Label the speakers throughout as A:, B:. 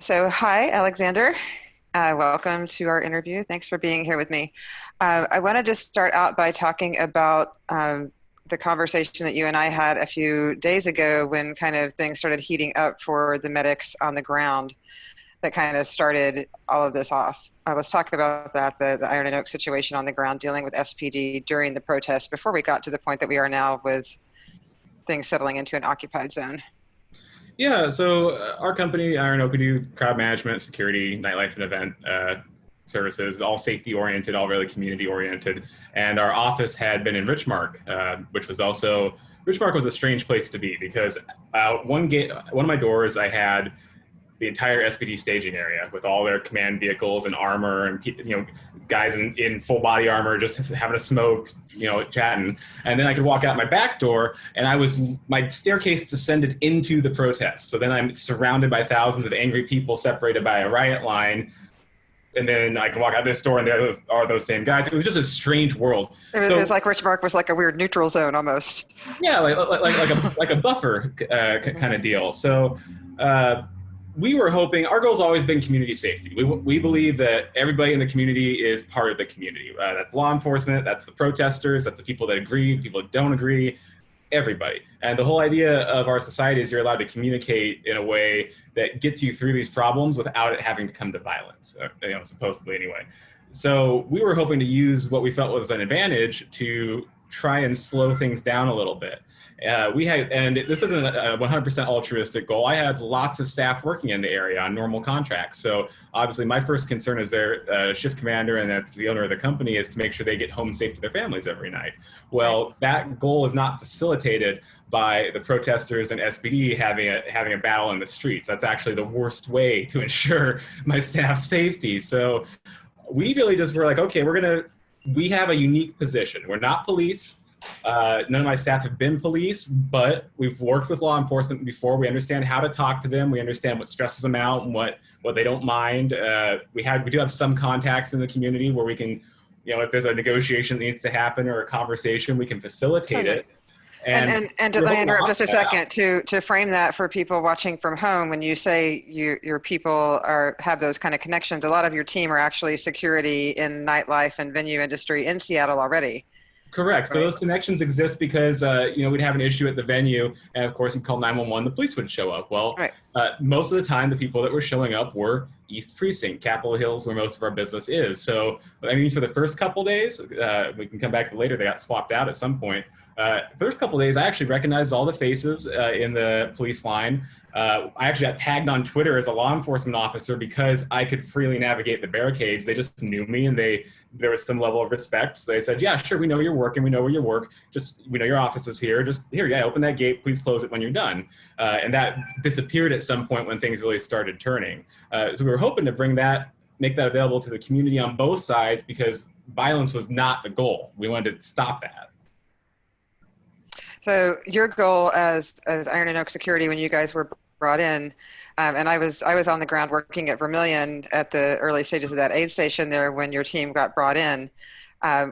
A: Hi, Alexander. Welcome to our interview. Thanks for being here with me. I wanted to start out by talking about the conversation that you and I had a few days ago when kind of things started heating up for the medics on the ground that kind of started all of this off. Let's talk about that, the Iron Oak situation on the ground, dealing with SPD during the protest before we got to the point that we are now with things settling into an occupied zone.
B: Yeah, so our company, Iron Oak, we do crowd management, security, nightlife, and event services, all safety oriented, all really community oriented. And our office had been in Richmark, which was also Richmark was a strange place to be because one of my doors, I had the entire SPD staging area with all their command vehicles and armor and guys in full body armor just having a smoke, chatting. And then I could walk out my back door and my staircase descended into the protest. So then I'm surrounded by thousands of angry people separated by a riot line. And then I can walk out this door and there are those same guys. It was just a strange world.
A: It was like Richmark was like a weird neutral zone almost.
B: Yeah, like a buffer kind of deal. So we were hoping, our goal's always been community safety. We believe that everybody in the community is part of the community. That's law enforcement, that's the protesters, that's the people that agree, the people that don't agree, everybody. And the whole idea of our society is you're allowed to communicate in a way that gets you through these problems without it having to come to violence, supposedly anyway. So we were hoping to use what we felt was an advantage to try and slow things down a little bit. And this isn't a 100% altruistic goal. I had lots of staff working in the area on normal contracts. So obviously my first concern as their shift commander and that's the owner of the company is to make sure they get home safe to their families every night. Well, that goal is not facilitated by the protesters and SPD having a battle in the streets. That's actually the worst way to ensure my staff's safety. So we really just were like, okay, we have a unique position. We're not police. None of my staff have been police, but we've worked with law enforcement before. We understand how to talk to them. We understand what stresses them out and what they don't mind. We do have some contacts in the community where we can, if there's a negotiation that needs to happen or a conversation, we can facilitate it.
A: And let me interrupt just a second to frame that for people watching from home. When you say your people have those kind of connections, a lot of your team are actually security in nightlife and venue industry in Seattle already.
B: Correct. So those connections exist because, we'd have an issue at the venue and of course you'd call 911, the police would show up. Well, most of the time the people that were showing up were East Precinct, Capitol Hills, where most of our business is. So, for the first couple days, we can come back to later, they got swapped out at some point. First couple days, I actually recognized all the faces in the police line. I actually got tagged on Twitter as a law enforcement officer because I could freely navigate the barricades. They just knew me and there was some level of respect. So they said, yeah, sure, we know you're working. We know where you work. We know your office is here. Just here, open that gate. Please close it when you're done. And that disappeared at some point when things really started turning. So we were hoping to make that available to the community on both sides because violence was not the goal. We wanted to stop that.
A: So your goal as Iron Oak Security when you guys were brought in, and I was on the ground working at Vermilion at the early stages of that aid station there when your team got brought in,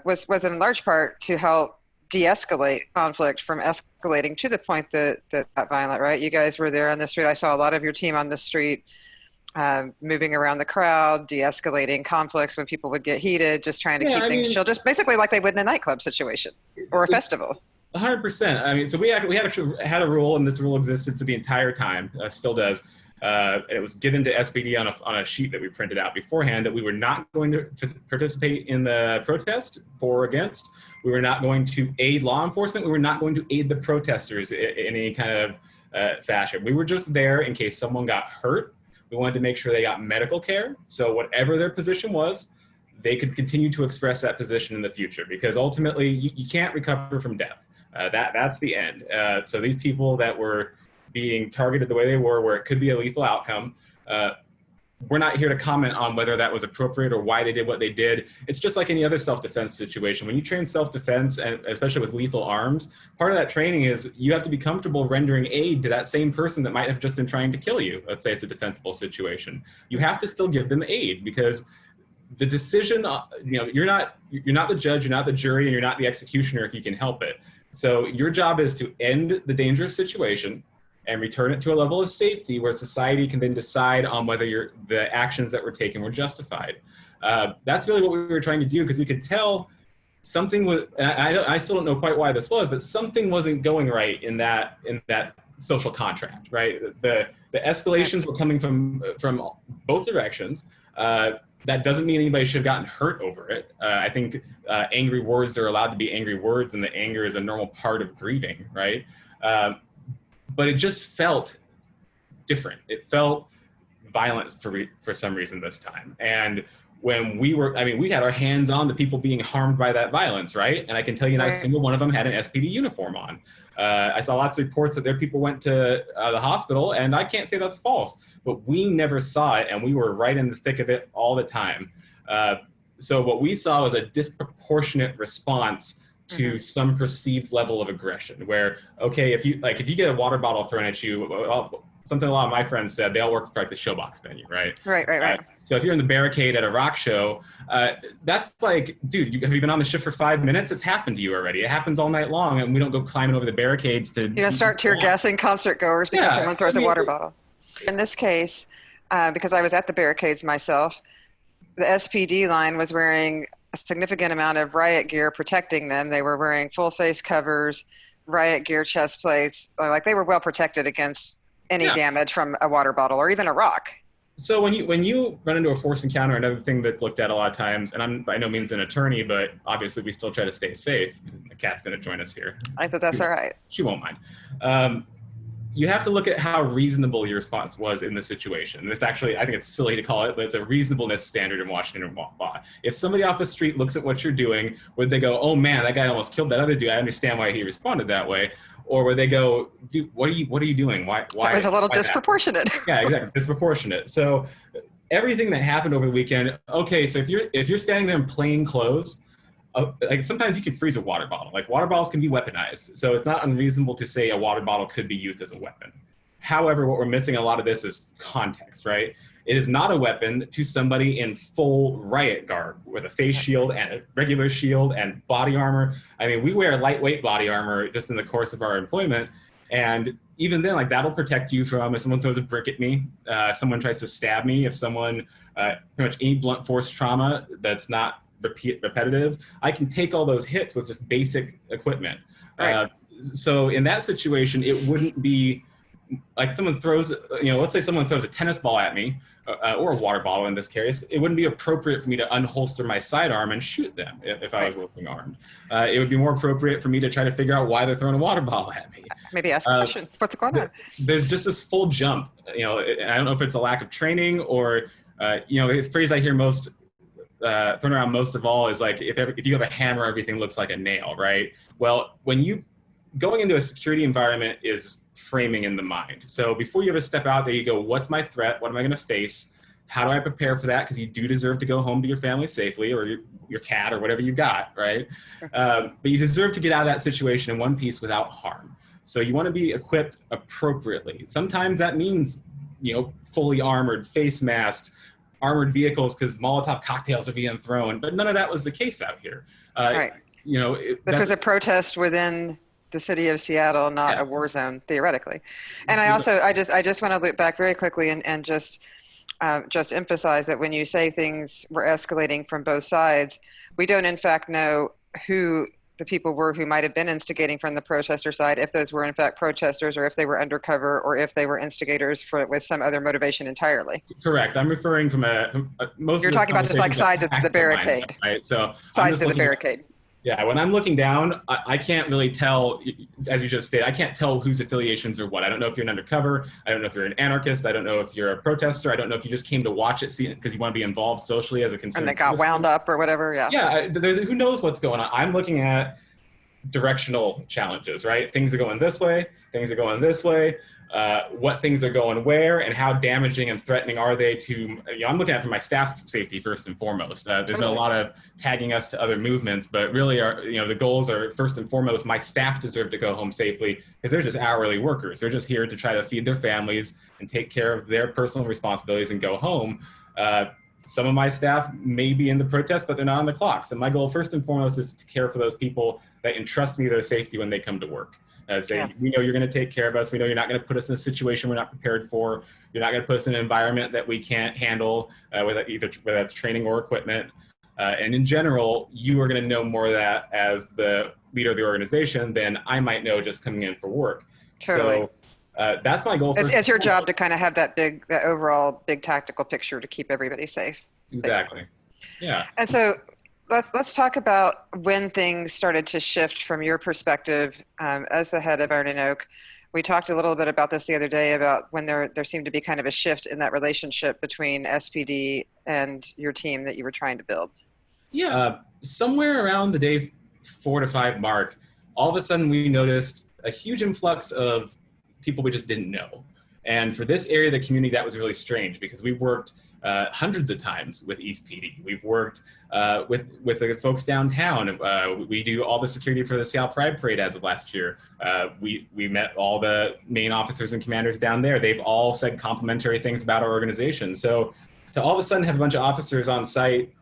A: was in large part to help de-escalate conflict from escalating to the point that violent, right? You guys were there on the street. I saw a lot of your team on the street moving around the crowd, de-escalating conflicts when people would get heated, just trying to keep things chill, just basically like they would in a nightclub situation or a festival.
B: 100%. So we actually had a rule, and this rule existed for the entire time, still does. It was given to SPD on a sheet that we printed out beforehand that we were not going to participate in the protest for or against. We were not going to aid law enforcement. We were not going to aid the protesters in any kind of fashion. We were just there in case someone got hurt. We wanted to make sure they got medical care. So whatever their position was, they could continue to express that position in the future because ultimately you can't recover from death. That's the end. So these people that were being targeted the way they were, where it could be a lethal outcome, we're not here to comment on whether that was appropriate or why they did what they did. It's just like any other self-defense situation. When you train self-defense, and especially with lethal arms, part of that training is you have to be comfortable rendering aid to that same person that might have just been trying to kill you. Let's say it's a defensible situation. You have to still give them aid because the decision, you're not the judge, you're not the jury, and you're not the executioner if you can help it. So your job is to end the dangerous situation, and return it to a level of safety where society can then decide on whether the actions that were taken were justified. That's really what we were trying to do, because we could tell something was, and I still don't know quite why this was, but something wasn't going right in that social contract, right? The escalations were coming from both directions. That doesn't mean anybody should have gotten hurt over it. I think angry words are allowed to be angry words, and the anger is a normal part of grieving, right? But it just felt different. It felt violent for some reason this time. And when we had our hands on the people being harmed by that violence, right? And I can tell you, not a single one of them had an SPD uniform on. I saw lots of reports that their people went to the hospital, and I can't say that's false, but we never saw it, and we were right in the thick of it all the time. So what we saw was a disproportionate response to some perceived level of aggression, where, okay, if you get a water bottle thrown at you, something a lot of my friends said, they all work for like the showbox venue, right?
A: Right.
B: So if you're in the barricade at a rock show, that's like, dude, have you been on the shift for 5 minutes? It's happened to you already. It happens all night long, and we don't go climbing over the barricades to... You don't
A: start tear gassing concert goers because someone throws a water bottle. In this case, because I was at the barricades myself, the SPD line was wearing a significant amount of riot gear protecting them. They were wearing full face covers, riot gear chest plates. Like, they were well protected against any damage from a water bottle or even a rock.
B: So when you run into a forced encounter, another thing that's looked at a lot of times, and I'm by no means an attorney, but obviously we still try to stay safe. The cat's going to join us here.
A: I thought that's all right.
B: She won't mind. You have to look at how reasonable your response was in the situation. And it's actually, I think it's silly to call it, but it's a reasonableness standard in Washington law. If somebody off the street looks at what you're doing, would they go, oh man, that guy almost killed that other dude, I understand why he responded that way? Or would they go, dude, what are you doing? Why? That
A: was a little disproportionate.
B: Yeah, exactly, disproportionate. So everything that happened over the weekend, okay, so if you're standing there in plain clothes, like sometimes you can freeze a water bottle. Like, water bottles can be weaponized. So it's not unreasonable to say a water bottle could be used as a weapon. However, what we're missing a lot of this is context, right? It is not a weapon to somebody in full riot garb with a face shield and a regular shield and body armor. I mean, we wear lightweight body armor just in the course of our employment. And even then, like, that'll protect you from if someone throws a brick at me, if someone tries to stab me, if someone, pretty much any blunt force trauma that's not repetitive, I can take all those hits with just basic equipment. Right. So in that situation, it wouldn't be like someone throws, let's say someone throws a tennis ball at me, or a water bottle in this case, it wouldn't be appropriate for me to unholster my sidearm and shoot them if I was working armed. It would be more appropriate for me to try to figure out why they're throwing a water bottle at me.
A: Maybe ask a question. What's going on?
B: There's just this full jump. I don't know if it's a lack of training or, this phrase I hear most thrown around most of all is like, if you have a hammer, everything looks like a nail, right? Well, going into a security environment is framing in the mind. So before you ever step out there, you go, what's my threat? What am I going to face? How do I prepare for that? Because you do deserve to go home to your family safely, or your cat, or whatever you got, right? But you deserve to get out of that situation in one piece without harm. So you want to be equipped appropriately. Sometimes that means, fully armored, face masks, armored vehicles, because Molotov cocktails are being thrown, but none of that was the case out here.
A: Right. This was a protest within the city of Seattle, not a war zone, theoretically. And I just want to loop back very quickly and just emphasize that when you say things were escalating from both sides, we don't in fact know who the people were who might have been instigating from the protester side, if those were in fact protesters, or if they were undercover, or if they were instigators with some other motivation entirely.
B: Correct. I'm referring from most. You're
A: talking about just like sides of the barricade,
B: right? So
A: sides of the barricade.
B: Yeah, when I'm looking down, I can't really tell, as you just stated, I can't tell whose affiliations are what. I don't know if you're an undercover. I don't know if you're an anarchist. I don't know if you're a protester. I don't know if you just came to watch it, see it because you want to be involved socially as a concerned
A: citizen. And they got wound up or whatever, yeah.
B: Yeah, who knows what's going on. I'm looking at directional challenges, right? Things are going this way, things are going this way. What things are going where, and how damaging and threatening are they to, I'm looking at for my staff's safety first and foremost. There's been a lot of tagging us to other movements, but really the goals are first and foremost, my staff deserve to go home safely because they're just hourly workers. They're just here to try to feed their families and take care of their personal responsibilities and go home. Some of my staff may be in the protest, but they're not on the clock. So my goal first and foremost is to care for those people that entrust me their safety when they come to work.
A: Yeah.
B: Saying, we know you're going to take care of us. We know you're not going to put us in a situation we're not prepared for. You're not going to put us in an environment that we can't handle, whether that's training or equipment. And in general, you are going to know more of that as the leader of the organization than I might know just coming in for work.
A: Totally.
B: So that's my goal.
A: It's your job to kind of have that overall big tactical picture to keep everybody safe.
B: Exactly.
A: Basically.
B: Yeah.
A: And so let's talk about when things started to shift from your perspective as the head of Iron Oak. We talked a little bit about this the other day about when there seemed to be kind of a shift in that relationship between SPD and your team that you were trying to build.
B: Yeah, somewhere around the day 4 to 5 mark, all of a sudden we noticed a huge influx of people we just didn't know. And for this area of the community, that was really strange because we worked hundreds of times with East PD. We've worked with the folks downtown. We do all the security for the Seattle Pride Parade as of last year. We met all the main officers and commanders down there. They've all said complimentary things about our organization. So to all of a sudden have a bunch of officers on site.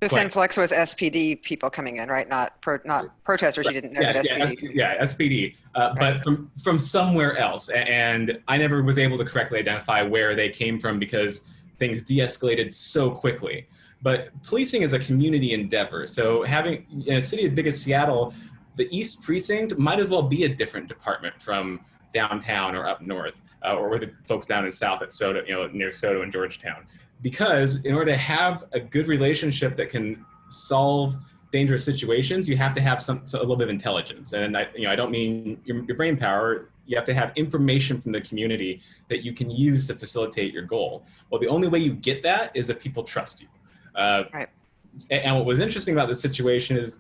A: This influx was SPD people coming in, right? Not protesters. You didn't know that SPD.
B: Yeah, SPD, but from somewhere else. And I never was able to correctly identify where they came from because things de-escalated so quickly. But policing is a community endeavor. So having in a city as big as Seattle, the East Precinct might as well be a different department from downtown or up north, or the folks down in South at Soto, near Soto and Georgetown. Because in order to have a good relationship that can solve dangerous situations, you have to have a little bit of intelligence. And I don't mean your brain power. You have to have information from the community that you can use to facilitate your goal. Well, the only way you get that is if people trust you.
A: Right.
B: And what was interesting about this situation is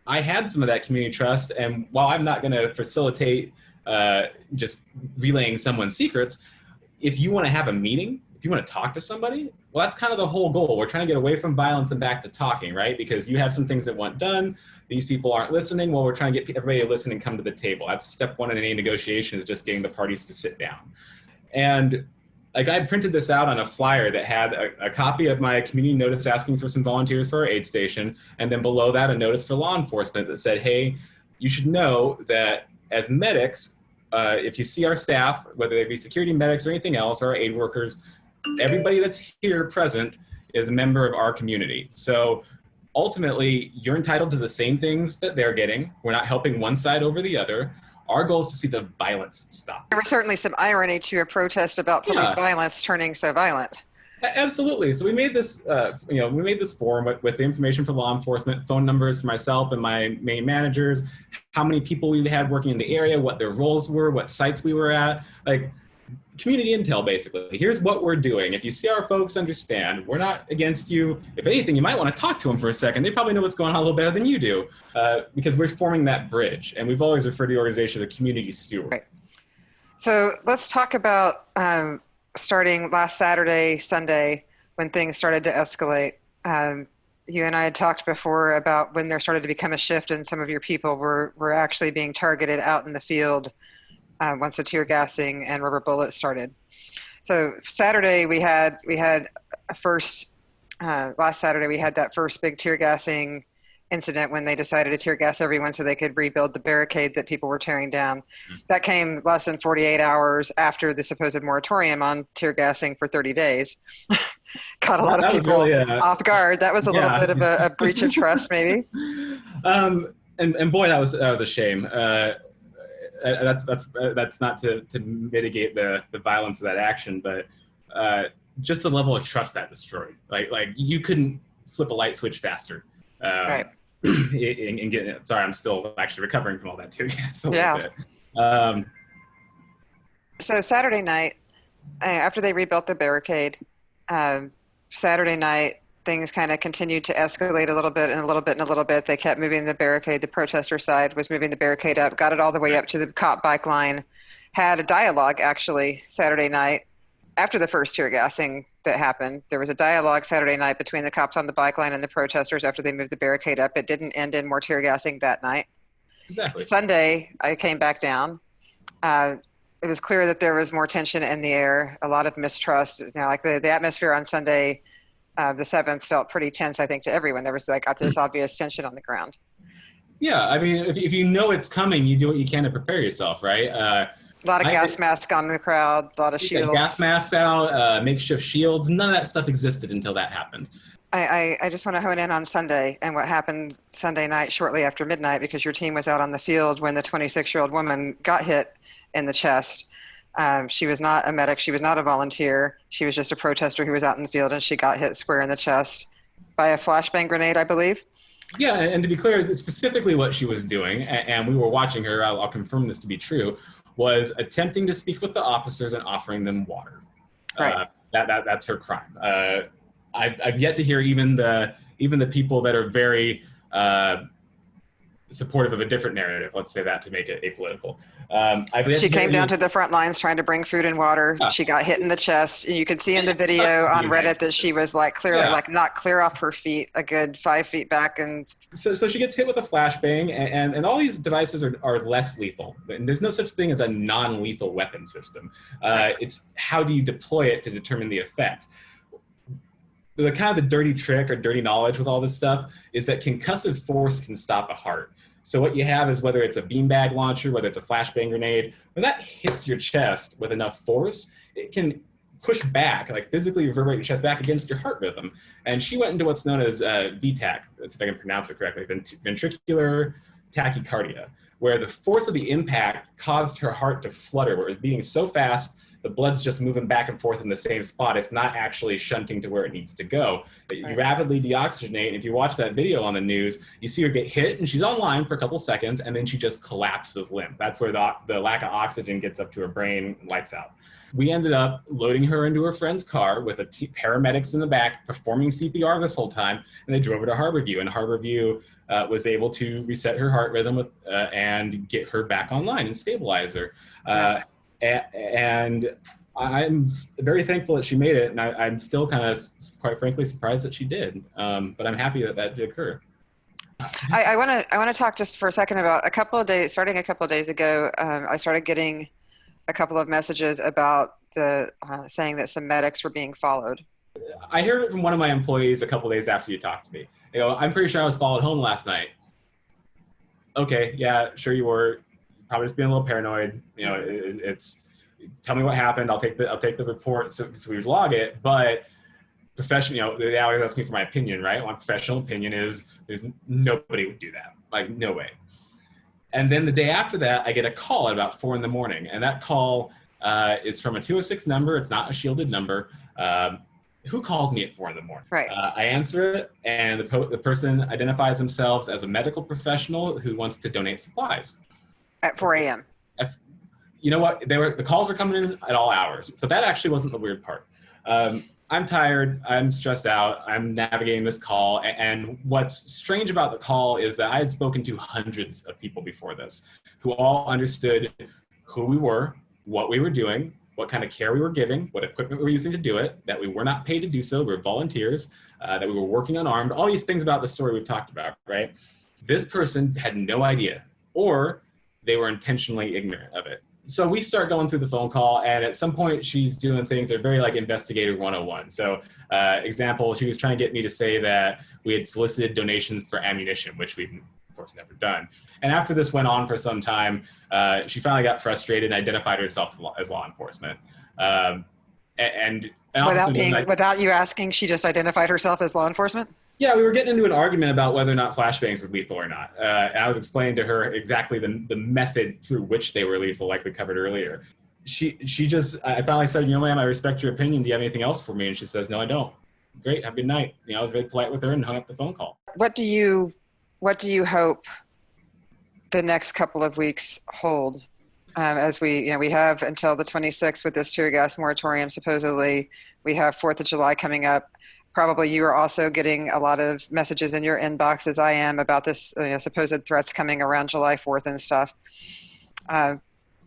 B: I had some of that community trust. And while I'm not going to facilitate just relaying someone's secrets, if you want to have a meeting, if you want to talk to somebody, well, that's kind of the whole goal. We're trying to get away from violence and back to talking, right? Because you have some things that weren't done. These people aren't listening. Well, we're trying to get everybody to listen and come to the table. That's step one in any negotiation, is just getting the parties to sit down. And like I printed this out on a flyer that had a copy of my community notice asking for some volunteers for our aid station. And then below that, a notice for law enforcement that said, hey, you should know that as medics, if you see our staff, whether they be security medics or anything else, or our aid workers, everybody that's here present is a member of our community. So ultimately, you're entitled to the same things that they're getting. We're not helping one side over the other. Our goal is to see the violence stop.
A: There was certainly some irony to your protest about police violence turning so violent.
B: Absolutely. So we made this, we made this form with the information for law enforcement, phone numbers for myself and my main managers, how many people we had working in the area, what their roles were, what sites we were at, like community intel, basically. Here's what we're doing. If you see our folks, understand, we're not against you. If anything, you might want to talk to them for a second. They probably know what's going on a little better than you do, because we're forming that bridge. And we've always referred to the organization as a community steward.
A: Right. So let's talk about starting last Saturday, Sunday, when things started to escalate. You and I had talked before about when there started to become a shift and some of your people were actually being targeted out in the field once the tear gassing and rubber bullets started. So Saturday we had a first, last Saturday we had that first big tear gassing incident when they decided to tear gas everyone so they could rebuild the barricade that people were tearing down. That came less than 48 hours after the supposed moratorium on tear gassing for 30 days. Caught a lot of people really, off guard. That was a little bit of a breach of trust, maybe.
B: And boy, that was a shame. That's not to mitigate the violence of that action, but just the level of trust that destroyed. Like you couldn't flip a light switch faster.
A: Right.
B: And getting it. Sorry, I'm still actually recovering from all that tear gas a little bit.
A: So Saturday night, after they rebuilt the barricade, Saturday night, things kind of continued to escalate a little bit and a little bit and a little bit. They kept moving the barricade. The protester side was moving the barricade up, got it all the way up to the cop bike line, had a dialogue actually Saturday night after the first tear gassing that happened. There was a dialogue Saturday night between the cops on the bike line and the protesters after they moved the barricade up. It didn't end in more tear gassing that night.
B: Exactly.
A: Sunday, I came back down. It was clear that there was more tension in the air, a lot of mistrust. Like the atmosphere on Sunday, the 7th felt pretty tense, I think, to everyone. There was like this obvious tension on the ground.
B: Yeah, I mean, if you know it's coming, you do what you can to prepare yourself, right?
A: A lot of gas masks on the crowd, a lot of
B: Gas
A: shields.
B: masks out, makeshift shields. None of that stuff existed until that happened.
A: I just want to hone in on Sunday and what happened Sunday night shortly after midnight, because your team was out on the field when the 26-year-old woman got hit in the chest. She was not a medic. She was not a volunteer. She was just a protester who was out in the field, and she got hit square in the chest by a flashbang grenade, I believe.
B: Yeah, and to be clear, specifically what she was doing, and we were watching her, I'll confirm this to be true, was attempting to speak with the officers and offering them water.
A: Right.
B: That's her crime. I've yet to hear even the people that are very supportive of a different narrative, let's say that to make it apolitical.
A: She came down to the front lines trying to bring food and water. She got hit in the chest. You could see in the video on Reddit that she was like clearly like not clear off her feet, a good 5 feet back. And
B: so she gets hit with a flashbang, and all these devices are less lethal. And there's no such thing as a non-lethal weapon system. It's how do you deploy it to determine the effect. The kind of the dirty trick or dirty knowledge with all this stuff is that concussive force can stop a heart. So what you have is, whether it's a beanbag launcher, whether it's a flashbang grenade, when that hits your chest with enough force, it can push back, like physically reverberate your chest back against your heart rhythm. And she went into what's known as VTAC, if I can pronounce it correctly, ventricular tachycardia, where the force of the impact caused her heart to flutter, where it was beating so fast the blood's just moving back and forth in the same spot. It's not actually shunting to where it needs to go. You rapidly deoxygenate. And if you watch that video on the news, you see her get hit, and she's online for a couple seconds, and then she just collapses limp. That's where the lack of oxygen gets up to her brain and lights out. We ended up loading her into her friend's car with paramedics in the back performing CPR this whole time, and they drove her to Harborview. And Harborview was able to reset her heart rhythm and get her back online and stabilize her. And I'm very thankful that she made it, and I'm still kind of, quite frankly, surprised that she did. But I'm happy that did occur.
A: I want to talk just for a second about starting a couple of days ago. I started getting a couple of messages about saying that some medics were being followed.
B: I heard it from one of my employees a couple of days after you talked to me. You know, I'm pretty sure I was followed home last night. Okay, yeah, sure you were. Probably just being a little paranoid. You know, it's tell me what happened. I'll take the report so we log it. But professional, you know, they always ask me for my opinion, right? My professional opinion is nobody would do that. Like, no way. And then the day after that, I get a call at about 4 a.m, and that call is from a 206 number. It's not a shielded number. Who calls me at 4 a.m?
A: Right.
B: I answer it, and the person identifies themselves as a medical professional who wants to donate supplies.
A: At 4 a.m.
B: You know what? The calls were coming in at all hours. So that actually wasn't the weird part. I'm tired. I'm stressed out. I'm navigating this call. And what's strange about the call is that I had spoken to hundreds of people before this who all understood who we were, what we were doing, what kind of care we were giving, what equipment we were using to do it, that we were not paid to do so. We were volunteers, that we were working unarmed, all these things about the story we've talked about, right? This person had no idea, or they were intentionally ignorant of it. So we start going through the phone call, and at some point she's doing things that are very like investigator 101. So example, she was trying to get me to say that we had solicited donations for ammunition, which we've of course never done. And after this went on for some time, she finally got frustrated and identified herself as law enforcement. And
A: without you asking, she just identified herself as law enforcement?
B: Yeah, we were getting into an argument about whether or not flashbangs were lethal or not. And I was explaining to her exactly the method through which they were lethal, like we covered earlier. I finally said, you know, ma'am, I respect your opinion. Do you have anything else for me? And she says, no, I don't. Great, have a good night. You know, I was very polite with her and hung up the phone call.
A: What do you hope the next couple of weeks hold? As we have until the 26th with this tear gas moratorium, supposedly. We have 4th of July coming up. Probably you are also getting a lot of messages in your inbox, as I am, about this supposed threats coming around July 4th and stuff.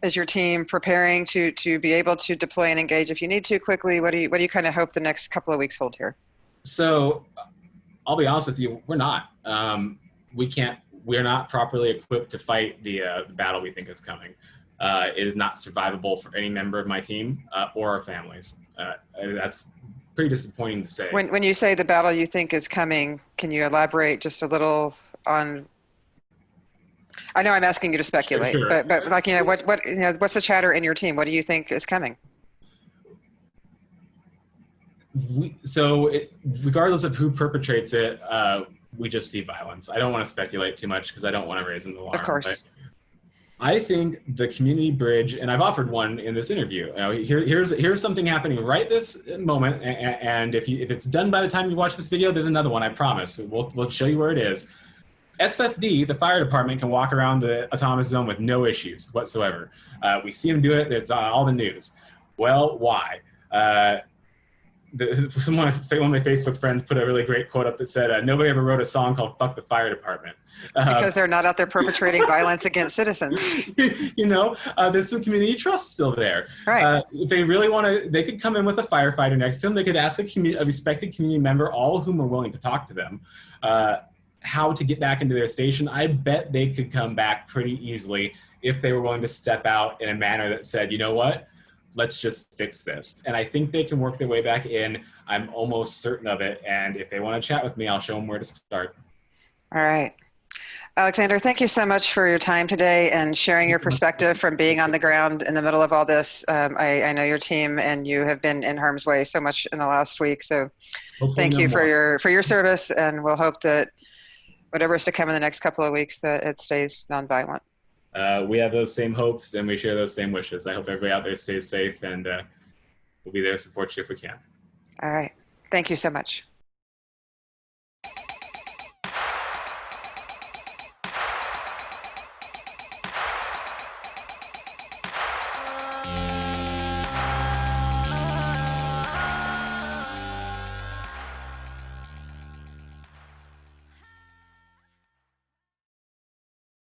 A: Is your team preparing to be able to deploy and engage if you need to quickly? What do you kind of hope the next couple of weeks hold here?
B: So I'll be honest with you, we're not. We're not properly equipped to fight the battle we think is coming. It is not survivable for any member of my team or our families. That's pretty disappointing to say.
A: When you say the battle you think is coming, can you elaborate just a little on I know I'm asking you to speculate,
B: Sure.
A: but like, what's the chatter in your team? What do you think is coming?
B: Regardless of who perpetrates it, we just see violence. I don't want to speculate too much because I don't want to raise an alarm.
A: Of course.
B: I think the community bridge, and I've offered one in this interview. Here's something happening right this moment, and if it's done by the time you watch this video, there's another one. I promise. We'll show you where it is. SFD, the fire department, can walk around the autonomous zone with no issues whatsoever. We see them do it. It's on all the news. Well, why? One of my Facebook friends put a really great quote up that said, nobody ever wrote a song called Fuck the Fire Department.
A: Because they're not out there perpetrating violence against citizens.
B: There's some community trust still there.
A: Right.
B: If they really want to, they could come in with a firefighter next to them. They could ask a respected community member, all of whom are willing to talk to them, how to get back into their station. I bet they could come back pretty easily if they were willing to step out in a manner that said, you know what? Let's just fix this. And I think they can work their way back in. I'm almost certain of it. And if they want to chat with me, I'll show them where to start.
A: All right. Aleksandr, thank you so much for your time today and sharing your perspective from being on the ground in the middle of all this. I know your team and you have been in harm's way so much in the last week. So thank you for your service, and we'll hope that whatever is to come in the next couple of weeks, that it stays nonviolent.
B: We have those same hopes and we share those same wishes. I hope everybody out there stays safe, and we'll be there to support you if we can.
A: All right. Thank you so much.